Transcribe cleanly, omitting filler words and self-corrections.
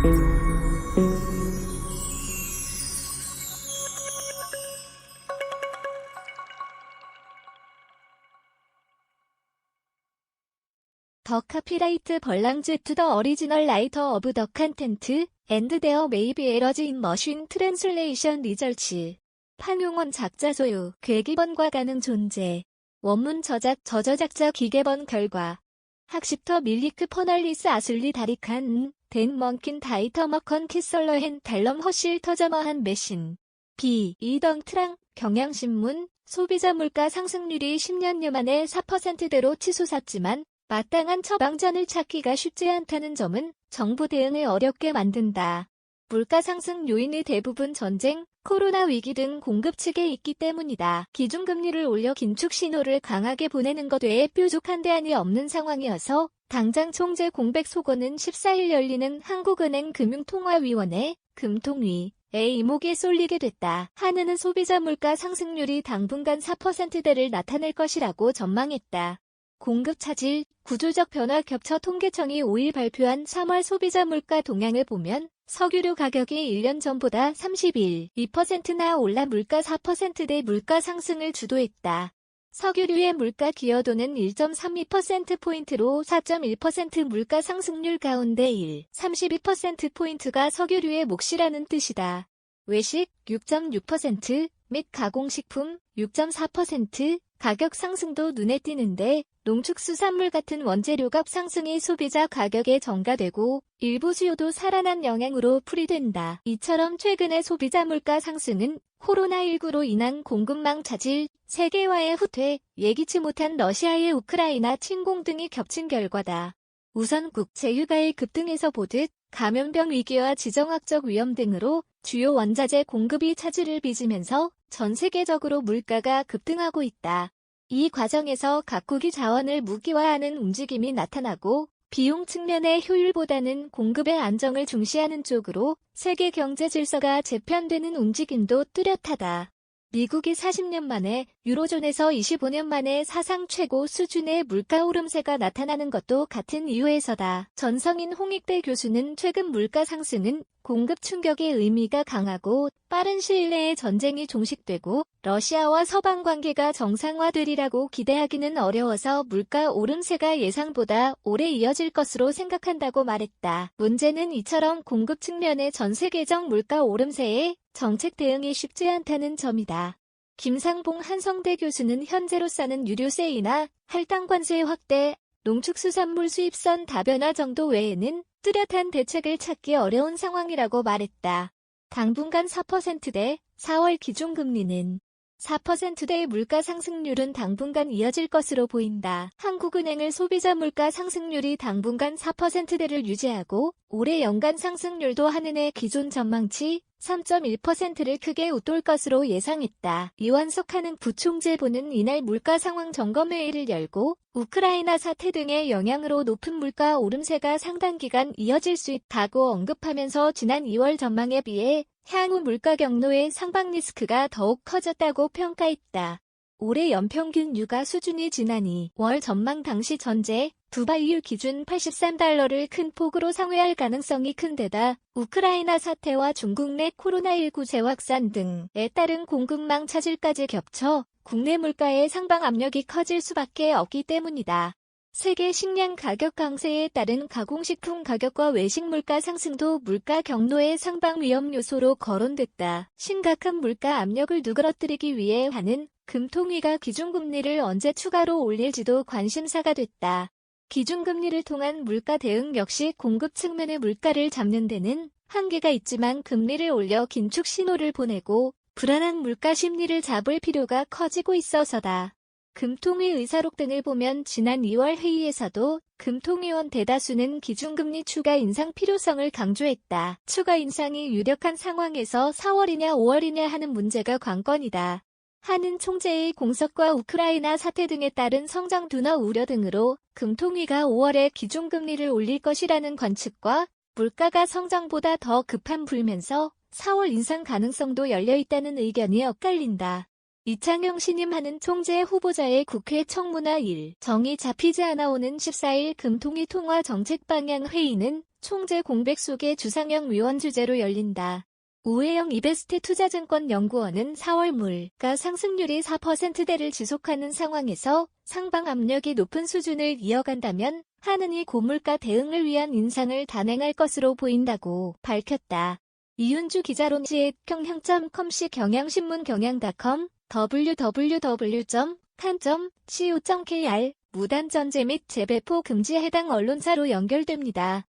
더 카피라이트 벌랑즈 투 더 어리지널 라이터 오브 더 컨텐트 앤드 데어 메이비 에러즈 인 머신 트랜슬레이션 리저치. 판용원 작자 소유, 괴기번과 가능 존재. 원문 저작, 저저작자 기계번 결과. 학습터 밀리크 퍼널리스 아슬리 다리칸, 댄 먼킨 다이터 머컨 키설러헨 달럼 허실 터저머한 메신. B. 이덩 트랑, 경향신문, 소비자 물가 상승률이 10년여 만에 4%대로 치솟았지만 마땅한 처방전을 찾기가 쉽지 않다는 점은 정부 대응을 어렵게 만든다. 물가 상승 요인의 대부분 전쟁, 코로나 위기 등 공급 측에 있기 때문이다. 기준금리를 올려 긴축 신호를 강하게 보내는 것 외에 뾰족한 대안이 없는 상황이어서 당장 총재 공백 속어는 14일 열리는 한국은행 금융통화위원회 금통위의 이목에 쏠리게 됐다. 한은은 소비자 물가 상승률이 당분간 4%대를 나타낼 것이라고 전망했다. 공급 차질, 구조적 변화 겹쳐 통계청이 5일 발표한 3월 소비자 물가 동향을 보면 석유류 가격이 1년 전보다 31.2%나 올라 물가 4%대 물가 상승을 주도했다. 석유류의 물가 기여도는 1.32%포인트로 4.1% 물가 상승률 가운데 32%포인트가 석유류의 몫이라는 뜻이다. 외식 6.6% 및 가공식품 6.4% 가격 상승도 눈에 띄는데 농축수산물 같은 원재료값 상승이 소비자 가격에 전가되고 일부 수요도 살아난 영향으로 풀이된다. 이처럼 최근의 소비자 물가 상승은 코로나19로 인한 공급망 차질, 세계화의 후퇴, 예기치 못한 러시아의 우크라이나 침공 등이 겹친 결과다. 우선 국제 유가의 급등에서 보듯 감염병 위기와 지정학적 위험 등으로 주요 원자재 공급이 차질을 빚으면서 전 세계적으로 물가가 급등하고 있다. 이 과정에서 각국이 자원을 무기화하는 움직임이 나타나고 비용 측면의 효율보다는 공급의 안정을 중시하는 쪽으로 세계 경제 질서가 재편되는 움직임도 뚜렷하다. 미국이 40년 만에 유로존에서 25년 만에 사상 최고 수준의 물가 오름세가 나타나는 것도 같은 이유에서다. 전성인 홍익대 교수는 최근 물가 상승은 공급 충격의 의미가 강하고 빠른 시일 내에 전쟁이 종식되고 러시아와 서방 관계가 정상화되리라고 기대하기는 어려워서 물가 오름세가 예상보다 오래 이어질 것으로 생각한다고 말했다. 문제는 이처럼 공급 측면의 전 세계적 물가 오름세에 정책 대응이 쉽지 않다는 점이다. 김상봉 한성대 교수는 현재로서는 유류세이나 할당 관세 확대, 농축수산물 수입선 다변화 정도 외에는 뚜렷한 대책을 찾기 어려운 상황이라고 말했다. 당분간 4%대, 4월 기준금리는 4%대의 물가 상승률은 당분간 이어질 것으로 보인다. 한국은행은 소비자 물가 상승률이 당분간 4%대를 유지하고 올해 연간 상승률도 한은의 기존 전망치 3.1%를 크게 웃돌 것으로 예상했다. 이완석 한은 부총재보는 이날 물가 상황 점검회의를 열고 우크라이나 사태 등의 영향으로 높은 물가 오름세가 상당 기간 이어질 수 있다고 언급하면서 지난 2월 전망에 비해 향후 물가 경로의 상방 리스크가 더욱 커졌다고 평가했다. 올해 연평균 유가 수준이 지난 2월 전망 당시 전제 두바이유 기준 $83를 큰 폭으로 상회할 가능성이 큰 데다 우크라이나 사태와 중국 내 코로나19 재확산 등에 따른 공급망 차질까지 겹쳐 국내 물가의 상방 압력이 커질 수밖에 없기 때문이다. 세계 식량 가격 강세에 따른 가공식품 가격과 외식 물가 상승도 물가 경로의 상방 위험 요소로 거론됐다. 심각한 물가 압력을 누그러뜨리기 위해 하는 금통위가 기준금리를 언제 추가로 올릴지도 관심사가 됐다. 기준금리를 통한 물가 대응 역시 공급 측면의 물가를 잡는 데는 한계가 있지만 금리를 올려 긴축 신호를 보내고 불안한 물가 심리를 잡을 필요가 커지고 있어서다. 금통위 의사록 등을 보면 지난 2월 회의에서도 금통위원 대다수는 기준금리 추가 인상 필요성을 강조했다. 추가 인상이 유력한 상황에서 4월이냐 5월이냐 하는 문제가 관건이다. 한은 총재의 공석과 우크라이나 사태 등에 따른 성장 둔화 우려 등으로 금통위가 5월에 기준금리를 올릴 것이라는 관측과 물가가 성장보다 더 급한 불면서 4월 인상 가능성도 열려있다는 의견이 엇갈린다. 이창용 신임 한은 총재 후보자의 국회 청문회 일정이 잡히지 않아 오는 14일 금통위 통화 정책 방향 회의는 총재 공백 속에 주상영 위원 주재로 열린다. 우혜영 이베스트 투자증권 연구원은 4월 물가 상승률이 4%대를 지속하는 상황에서 상방 압력이 높은 수준을 이어간다면 한은이 고물가 대응을 위한 인상을 단행할 것으로 보인다고 밝혔다. 이윤주 기자론지에 경향.com시 경향신문 경향.com www.kan.co.kr 무단 전제 및 재배포 금지에 해당 언론사로 연결됩니다.